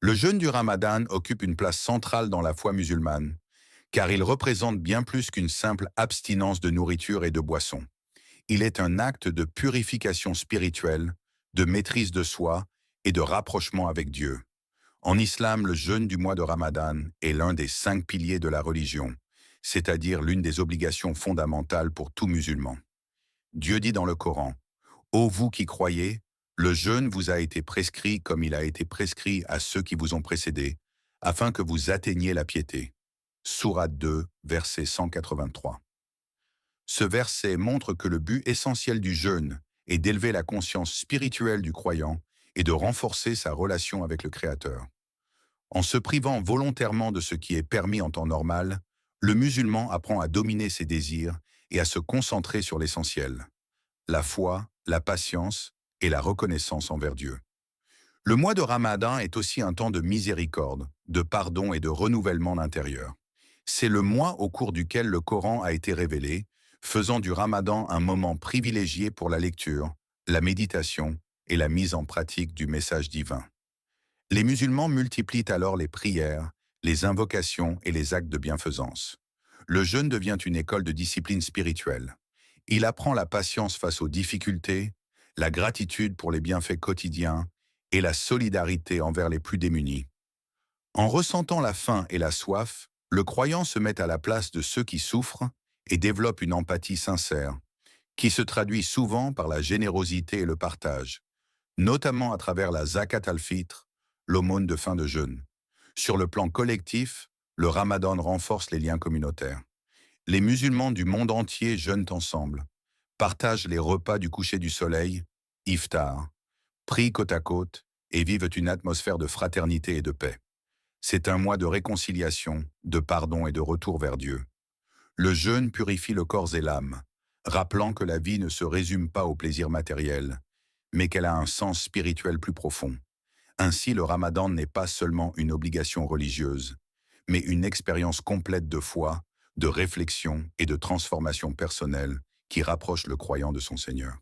Le jeûne du Ramadan occupe une place centrale dans la foi musulmane, car il représente bien plus qu'une simple abstinence de nourriture et de boisson. Il est un acte de purification spirituelle, de maîtrise de soi et de rapprochement avec Dieu. En islam, le jeûne du mois de Ramadan est l'un des 5 piliers de la religion, c'est-à-dire l'une des obligations fondamentales pour tout musulman. Dieu dit dans le Coran: Ô vous qui croyez, le jeûne vous a été prescrit comme il a été prescrit à ceux qui vous ont précédés, afin que vous atteigniez la piété. Sourate 2, verset 183. Ce verset montre que le but essentiel du jeûne est d'élever la conscience spirituelle du croyant et de renforcer sa relation avec le Créateur. En se privant volontairement de ce qui est permis en temps normal, le musulman apprend à dominer ses désirs et à se concentrer sur l'essentiel: la foi, la patience et la reconnaissance envers Dieu. Le mois de Ramadan est aussi un temps de miséricorde, de pardon et de renouvellement intérieur. C'est le mois au cours duquel le Coran a été révélé, faisant du Ramadan un moment privilégié pour la lecture, la méditation et la mise en pratique du message divin. Les musulmans multiplient alors les prières, les invocations et les actes de bienfaisance. Le jeûne devient une école de discipline spirituelle. Il apprend la patience face aux difficultés, la gratitude pour les bienfaits quotidiens et la solidarité envers les plus démunis. En ressentant la faim et la soif, le croyant se met à la place de ceux qui souffrent et développe une empathie sincère, qui se traduit souvent par la générosité et le partage, notamment à travers la zakat al-fitr, l'aumône de fin de jeûne. Sur le plan collectif, le Ramadan renforce les liens communautaires. Les musulmans du monde entier jeûnent ensemble, partagent les repas du coucher du soleil, iftar, prient côte à côte et vivent une atmosphère de fraternité et de paix. C'est un mois de réconciliation, de pardon et de retour vers Dieu. Le jeûne purifie le corps et l'âme, rappelant que la vie ne se résume pas au plaisir matériel, mais qu'elle a un sens spirituel plus profond. Ainsi, le Ramadan n'est pas seulement une obligation religieuse, mais une expérience complète de foi, de réflexion et de transformation personnelle qui rapproche le croyant de son Seigneur.